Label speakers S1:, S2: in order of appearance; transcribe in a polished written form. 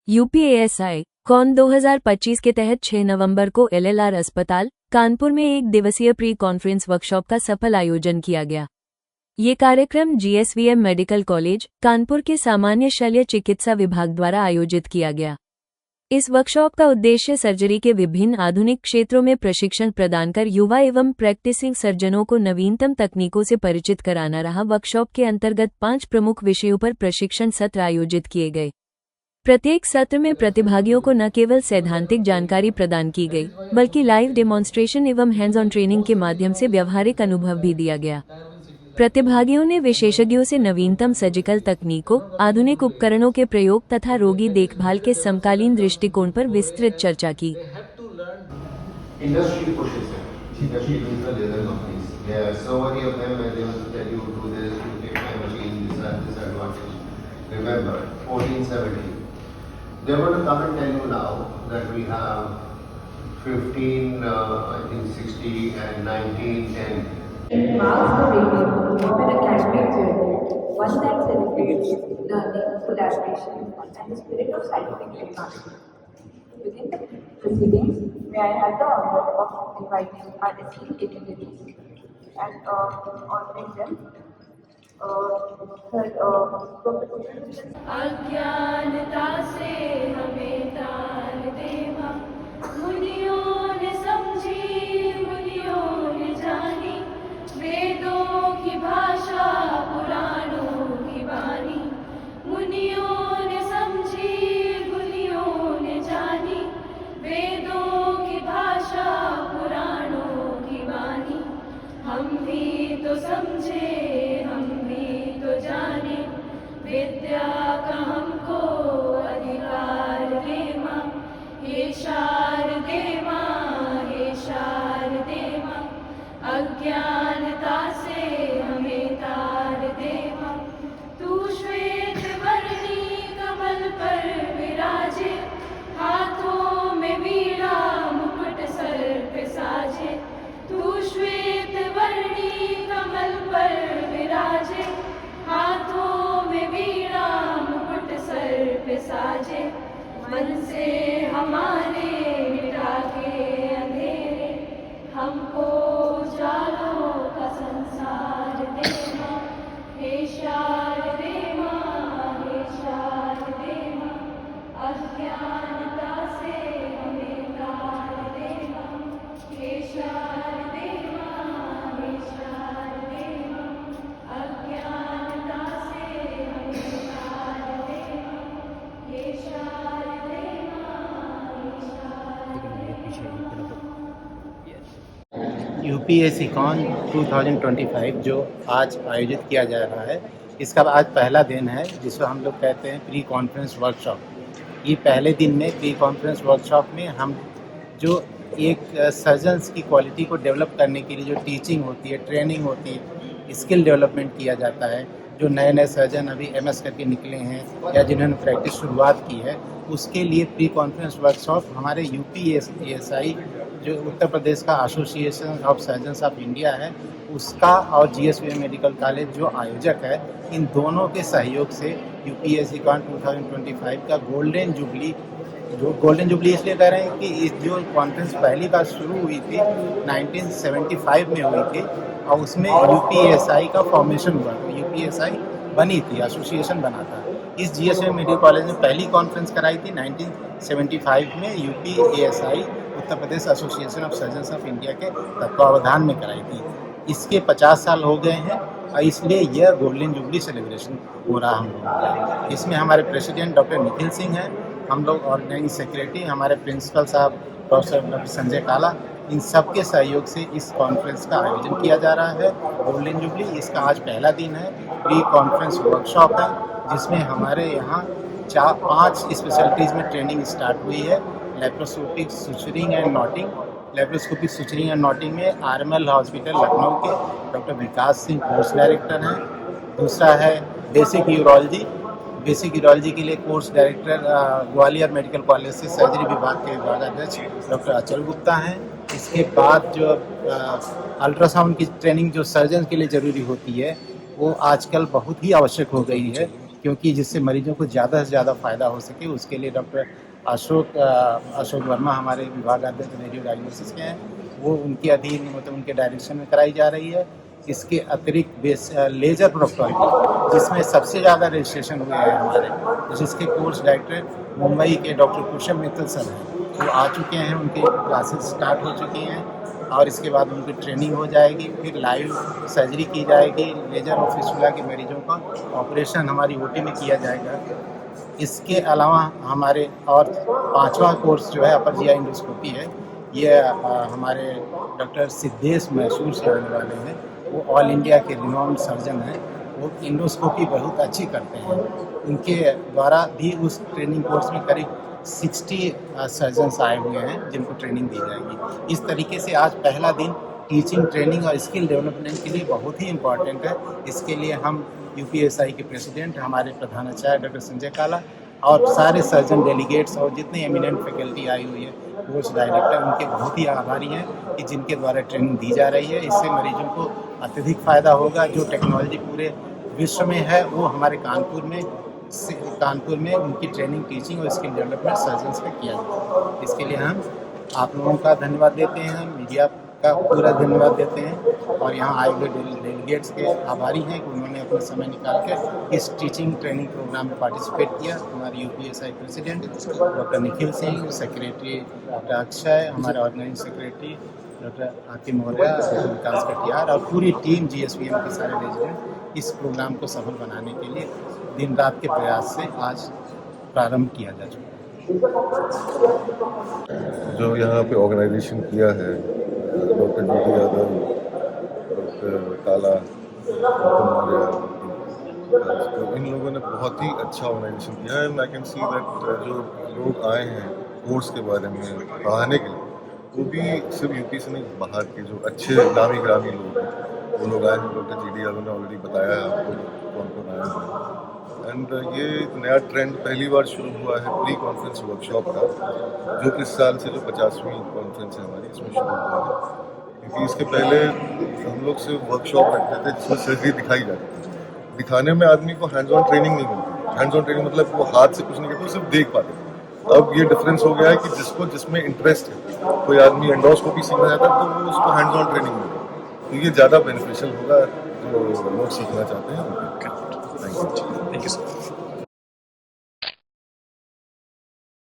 S1: यूपीएएसआई cone 2025 के तहत 6 नवंबर को एलएलआर अस्पताल कानपुर में एक दिवसीय प्री कॉन्फ्रेंस वर्कशॉप का सफल आयोजन किया गया। ये कार्यक्रम जीएसवीएम मेडिकल कॉलेज कानपुर के सामान्य शल्य चिकित्सा विभाग द्वारा आयोजित किया गया। इस वर्कशॉप का उद्देश्य सर्जरी के विभिन्न आधुनिक क्षेत्रों में प्रशिक्षण प्रदान कर युवा एवं प्रैक्टिसिंग सर्जनों को नवीनतम तकनीकों से परिचित कराना रहा। वर्कशॉप के अंतर्गत 5 प्रमुख विषयों पर प्रशिक्षण सत्र आयोजित किए गए। प्रत्येक सत्र में प्रतिभागियों को न केवल सैद्धांतिक जानकारी प्रदान की गई, बल्कि लाइव डेमोन्स्ट्रेशन एवं हैंड्स ऑन ट्रेनिंग के माध्यम से व्यावहारिक अनुभव भी दिया गया। प्रतिभागियों ने विशेषज्ञों से नवीनतम सर्जिकल तकनीकों, आधुनिक उपकरणों के प्रयोग तथा रोगी देखभाल के समकालीन दृष्टिकोण पर विस्तृत चर्चा की।
S2: They are going to come and tell you now that we have 15, I think 60 and 19, 10.
S3: It marks the beginning of an academic journey, one that celebrates learning, collaboration, and the spirit of scientific technology. Within the proceedings, may I have the honor of inviting our esteemed dignitaries and honoring them.
S4: अज्ञानता से हमें तार देवा, मुनियों ने समझी मुनियों ने जानी, वेदों की भाषा पुराणों की वाणी। मुनियों ने समझी मुनियों ने जानी, वेदों की भाषा पुराणों की वाणी। हम भी तो समझे जाने, विद्या का हमको अधिकार दे माँ, हे शारदे माँ, हे शारदे माँ। अज्ञानता से हमें तार दे माँ, तू श्वेत वर्णी कमल पर विराजे, हाथों में वीणा मुकुट सर पे साजे। तू श्वेत वर्णी कमल पर विराजे, हाथों में वीणा मुकुट सर पे साजे। मन से हमारे मिटा के अंधेरे, हमको उजालों का संसार दे माँ, हे शारदे माँ, हे शारदे माँ। अज्ञानता से हमें तार दे माँ, हे शारदे माँ, हे शारदे माँ। अज्ञानता से हमें तार दे माँ, हे शारदे माँ, हे शारदे माँ।
S5: यूपीएससी कॉन 2025 जो आज आयोजित किया जा रहा है, इसका आज पहला दिन है, जिसको हम लोग कहते हैं प्री कॉन्फ्रेंस वर्कशॉप। ये पहले दिन में प्री कॉन्फ्रेंस वर्कशॉप में हम जो एक सर्जन्स की क्वालिटी को डेवलप करने के लिए जो टीचिंग होती है, ट्रेनिंग होती है, स्किल डेवलपमेंट किया जाता है। जो नए नए सर्जन अभी एमएस करके निकले हैं या जिन्होंने प्रैक्टिस शुरुआत की है, उसके लिए प्री कॉन्फ्रेंस वर्कशॉप हमारे यूपीएसआई जो उत्तर प्रदेश का association of surgeons of India है, उसका और जीएसवीएम मेडिकल कॉलेज जो आयोजक है, इन दोनों के सहयोग से यूपीएससी कॉन 2025 का गोल्डन जुबली इसलिए कह रहे हैं कि इस जो कॉन्फ्रेंस पहली बार शुरू हुई थी 1975 में हुई थी, और उसमें यूपीएसआई का फॉर्मेशन हुआ, तो यूपीएसआई बनी थी, एसोसिएशन बना था। इस जीएसवीएम मेडिकल कॉलेज ने पहली कॉन्फ्रेंस कराई थी 1975 में, UPSI Uttar Pradesh association of surgeons of India के तत्वावधान में कराई थी। इसके 50 साल हो गए हैं और इसलिए यह गोल्डन जुबली सेलिब्रेशन हो रहा हम लोग। इसमें हमारे प्रेसिडेंट डॉक्टर निखिल सिंह हैं, हम लोग ऑर्गेनाइजिंग सेक्रेटरी, हमारे प्रिंसिपल साहब प्रोफेसर संजय काला, इन सब के सहयोग से इस कॉन्फ्रेंस का आयोजन किया जा रहा है। गोल्डन जुबली इसका आज पहला दिन है। प्री कॉन्फ्रेंस वर्कशॉप है, जिसमें हमारे यहाँ 5 स्पेशलिटीज़ में ट्रेनिंग स्टार्ट हुई है। Laparoscopic suturing and knotting, laparoscopic suturing and knotting में आरएमएल हॉस्पिटल लखनऊ के doctor Vikas Singh course director हैं। दूसरा है बेसिक यूरोलॉजी, बेसिक यूरोलॉजी के लिए course director Gwalior medical college से सर्जरी विभाग के विभागाध्यक्ष डॉक्टर अचल गुप्ता हैं। इसके बाद जो अल्ट्रासाउंड की ट्रेनिंग जो सर्जन के लिए ज़रूरी होती है, वो आजकल बहुत ही आवश्यक हो गई है। क्योंकि जिससे मरीजों को ज़्यादा से ज़्यादा फ़ायदा हो सके, उसके लिए डॉक्टर अशोक वर्मा हमारे विभागाध्यक्ष रेडियो डायग्नोसिस के हैं, वो उनके अधीन मतलब उनके डायरेक्शन में कराई जा रही है। इसके अतिरिक्त लेजर प्रोक्टोलॉजी जिसमें सबसे ज़्यादा रजिस्ट्रेशन हुए हैं हमारे, जिसके कोर्स डायरेक्टर मुंबई के डॉक्टर कुशम मित्तल सर हैं, वो आ चुके हैं, उनकी क्लासेस स्टार्ट हो चुकी हैं और इसके बाद उनकी ट्रेनिंग हो जाएगी। फिर लाइव सर्जरी की जाएगी, लेजर और फिस्टुला के मरीजों का ऑपरेशन हमारी ओटी में किया जाएगा। इसके अलावा हमारे और 5वां कोर्स जो है अपर जीआई एंडोस्कोपी है, ये हमारे डॉक्टर सिद्धेश मैसूर से आने वाले हैं। वो ऑल इंडिया के रिनॉन्ड सर्जन हैं, वो एंडोस्कोपी बहुत अच्छी करते हैं। उनके द्वारा भी उस ट्रेनिंग कोर्स में करीब 60 सर्जन्स आए हुए हैं जिनको ट्रेनिंग दी जाएगी। इस तरीके से आज पहला दिन टीचिंग, ट्रेनिंग और स्किल डेवलपमेंट के लिए बहुत ही इम्पॉर्टेंट है। इसके लिए हम यूपीएसआई के प्रेसिडेंट, हमारे प्रधानाचार्य डॉक्टर संजय काला और सारे सर्जन डेलीगेट्स और जितने एमिनेंट फैकल्टी आई हुई है, कोर्स डायरेक्टर, उनके बहुत ही आभारी हैं कि जिनके द्वारा ट्रेनिंग दी जा रही है। इससे मरीजों को अत्यधिक फ़ायदा होगा। जो टेक्नोलॉजी पूरे विश्व में है वो हमारे कानपुर में उनकी ट्रेनिंग, टीचिंग और स्किल डेवलपमेंट सर्जन्स पे किया जाता है। इसके लिए हम आप लोगों का धन्यवाद देते हैं, मीडिया का पूरा धन्यवाद देते हैं और यहाँ आए हुए डेलीगेट्स के आभारी हैं कि उन्होंने अपना समय निकाल कर इस टीचिंग ट्रेनिंग प्रोग्राम में पार्टिसिपेट किया। हमारे UPSI president doctor Nikhil Singh, secretary doctor Akshay, हमारे ऑर्गेनाइजिंग सेक्रेटरी डॉक्टर हाकिम मौर्य, विकास कटियार और पूरी टीम जीएसवीएम के सारे रेजिडेंट इस प्रोग्राम को सफल बनाने के लिए दिन रात के प्रयास से आज प्रारंभ किया जा चुका है।
S6: जो यहाँ पे ऑर्गेनाइजेशन किया है डॉक्टर जी यादव, डॉक्टर काला, डॉक्टर मौर्य, तो इन लोगों ने बहुत ही अच्छा ऑर्गेनाइजेशन किया है। आई कैन सी दैट जो लोग आए हैं कोर्स के बारे में पढ़ाने के लिए, वो भी सिर्फ यूपी से नहीं, बाहर के जो अच्छे नामी ग्रामी लोग हैं वो लोग आए हैं। डॉक्टर जी यादव ने ऑलरेडी बताया है आपको कौन कौन आए हैं। एंड ये नया ट्रेंड पहली बार शुरू हुआ है प्री कॉन्फ्रेंस वर्कशॉप का, जो इस साल से जो 50वीं कॉन्फ्रेंस है हमारी, इसमें शुरू हुआ है। क्योंकि इसके पहले हम लोग सिर्फ वर्कशॉप रखते थे जिसमें सर्जरी दिखाई जाती थी। दिखाने में आदमी को हैंड्स ऑन ट्रेनिंग नहीं मिलती। हैंड्स ऑन ट्रेनिंग मतलब वो हाथ से कुछ नहीं करते, वो सिर्फ देख पाते थे। अब ये डिफरेंस हो गया है कि जिसमें इंटरेस्ट है, कोई आदमी एंडोस्कोपी सीखना चाहता है तो वो उसको हैंड्स ऑन ट्रेनिंग मिलेगी, तो ये ज़्यादा बेनिफिशियल होगा जो लोग सीखना चाहते हैं। Thank you sir.